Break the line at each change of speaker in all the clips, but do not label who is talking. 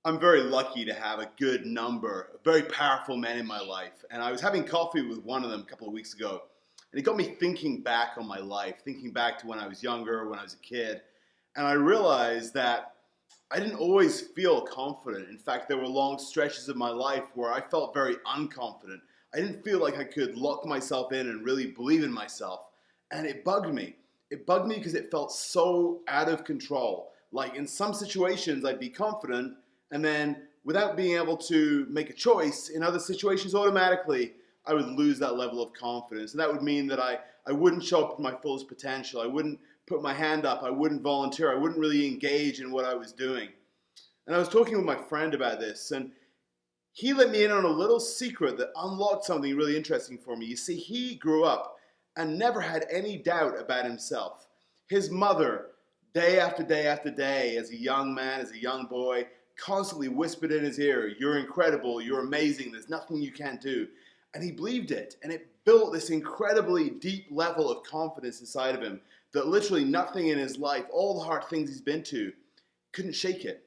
I'm very lucky to have a good number of very powerful men in my life. And I was having coffee with one of them a couple of weeks ago, and it got me thinking back on my life, thinking back to when I was younger, when I was a kid. And I realized that I didn't always feel confident. In fact, there were long stretches of my life where I felt very unconfident. I didn't feel like I could lock myself in and really believe in myself. And it bugged me. It bugged me because it felt so out of control. Like in some situations, I'd be confident, and then without being able to make a choice, in other situations, automatically, I would lose that level of confidence. And that would mean that I wouldn't show up to my fullest potential. I wouldn't put my hand up. I wouldn't volunteer. I wouldn't really engage in what I was doing. And I was talking with my friend about this, and he let me in on a little secret that unlocked something really interesting for me. You see, he grew up and never had any doubt about himself. His mother, day after day after day, as a young man, as a young boy, constantly whispered in his ear, "You're incredible, you're amazing, there's nothing you can't do." And he believed it, and it built this incredibly deep level of confidence inside of him that literally nothing in his life, all the hard things he's been to, couldn't shake it.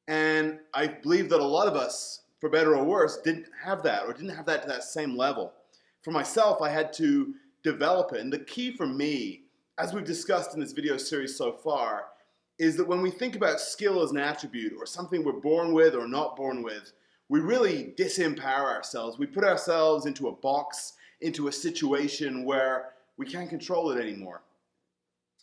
And I believe that a lot of us, for better or worse, didn't have that, or didn't have that to that same level. For myself, I had to develop it. And the key for me, as we've discussed in this video series so far, is that when we think about skill as an attribute or something we're born with or not born with, we really disempower ourselves. We put ourselves into a box, into a situation where we can't control it anymore.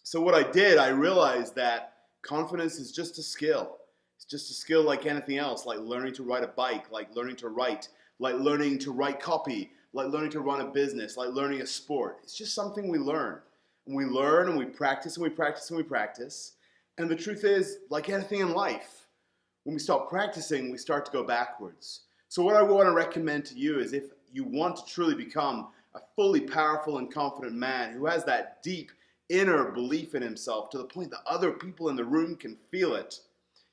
So what I did, I realized that confidence is just a skill. It's just a skill like anything else, like learning to ride a bike, like learning to write, like learning to write copy, like learning to run a business, like learning a sport. It's just something we learn. And we learn and we practice and we practice and we practice. And the truth is, like anything in life, when we stop practicing, we start to go backwards. So what I want to recommend to you is if you want to truly become a fully powerful and confident man who has that deep inner belief in himself to the point that other people in the room can feel it,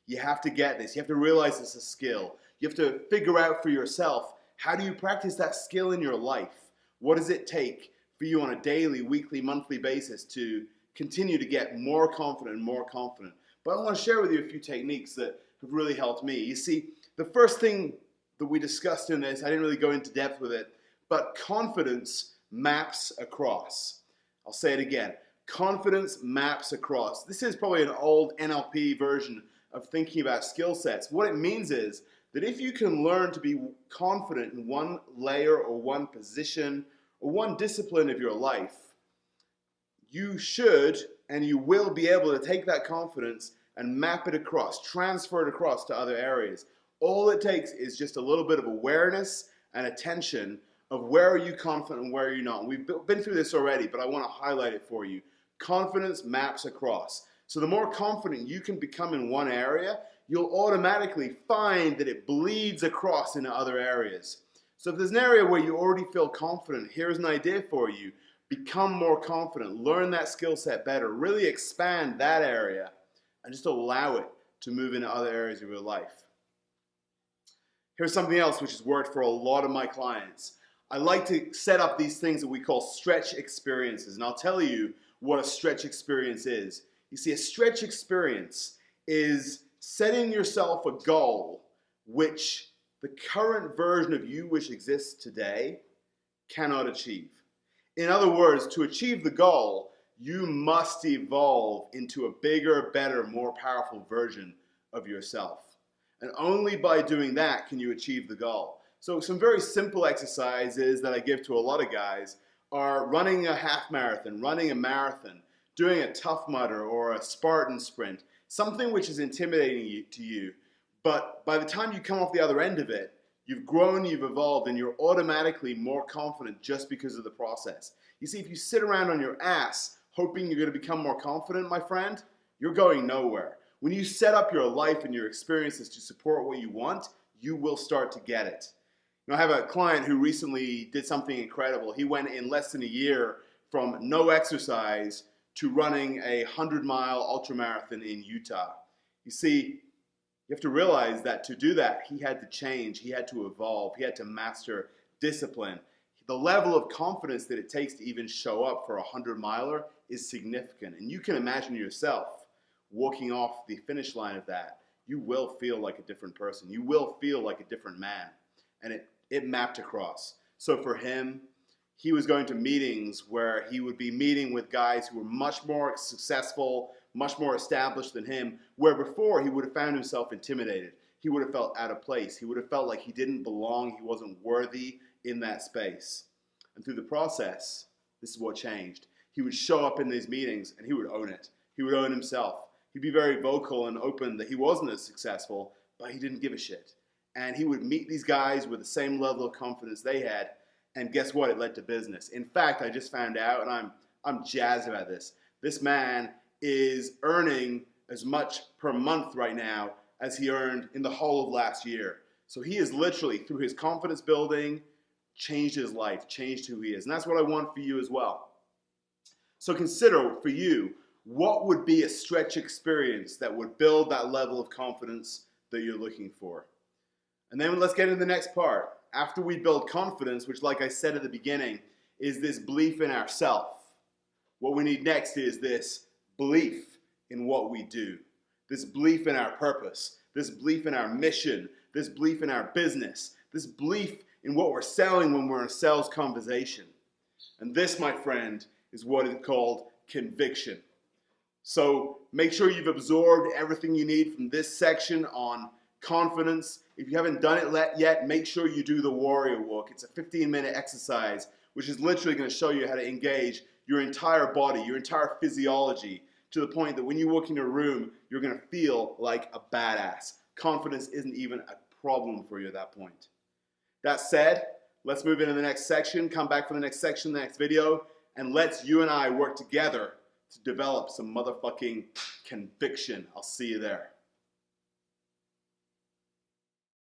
you have to get this. You have to realize it's a skill. You have to figure out for yourself, how do you practice that skill in your life? What does it take for you on a daily, weekly, monthly basis to continue to get more confident and more confident? But I want to share with you a few techniques that have really helped me. You see, the first thing that we discussed in this, I didn't really go into depth with it, but confidence maps across. I'll say it again. Confidence maps across. This is probably an old NLP version of thinking about skill sets. What it means is that if you can learn to be confident in one layer or one position or one discipline of your life, you should and you will be able to take that confidence and map it across, transfer it across to other areas. All it takes is just a little bit of awareness and attention of where are you confident and where are you not. We've been through this already, but I want to highlight it for you. Confidence maps across. So the more confident you can become in one area, you'll automatically find that it bleeds across into other areas. So if there's an area where you already feel confident, here's an idea for you. Become more confident, learn that skill set better, really expand that area, and just allow it to move into other areas of your life. Here's something else which has worked for a lot of my clients. I like to set up these things that we call stretch experiences, and I'll tell you what a stretch experience is. You see, a stretch experience is setting yourself a goal which the current version of you which exists today cannot achieve. In other words, to achieve the goal, you must evolve into a bigger, better, more powerful version of yourself. And only by doing that can you achieve the goal. So some very simple exercises that I give to a lot of guys are running a half marathon, running a marathon, doing a Tough Mudder or a Spartan sprint, something which is intimidating to you, but by the time you come off the other end of it, you've grown, you've evolved, and you're automatically more confident just because of the process. You see, if you sit around on your ass hoping you're going to become more confident, my friend, you're going nowhere. When you set up your life and your experiences to support what you want, you will start to get it. You know, I have a client who recently did something incredible. He went in less than a year from no exercise to running a 100-mile ultramarathon in Utah. You see, you have to realize that to do that, he had to change, he had to evolve, he had to master discipline. The level of confidence that it takes to even show up for a 100-miler is significant. And you can imagine yourself walking off the finish line of that. you will feel like a different person. You will feel like a different man. And it mapped across. So for him, he was going to meetings where he would be meeting with guys who were much more successful, much more established than him, where before he would have found himself intimidated. He would have felt out of place. He would have felt like he didn't belong, he wasn't worthy in that space. And through the process, this is what changed. He would show up in these meetings and he would own it. He would own himself. He'd be very vocal and open that he wasn't as successful, but he didn't give a shit. And he would meet these guys with the same level of confidence they had, and guess what? It led to business. In fact, I just found out, and I'm jazzed about this. This man is earning as much per month right now as he earned in the whole of last year. So he is literally, through his confidence building, changed his life, changed who he is. And that's what I want for you as well. So consider for you, what would be a stretch experience that would build that level of confidence that you're looking for? And then let's get into the next part. After we build confidence, which like I said at the beginning, is this belief in ourself. What we need next is this belief in what we do. This belief in our purpose. This belief in our mission. This belief in our business. This belief in what we're selling when we're in a sales conversation. And this, my friend, is what is called conviction. So make sure you've absorbed everything you need from this section on confidence. If you haven't done it yet, make sure you do the warrior walk. It's a 15-minute exercise, which is literally going to show you how to engage your entire body, your entire physiology, to the point that when you walk in a room, you're going to feel like a badass. Confidence isn't even a problem for you at that point. That said, let's move into the next section, come back for the next section, the next video, and let's you and I work together to develop some motherfucking conviction. I'll see you there.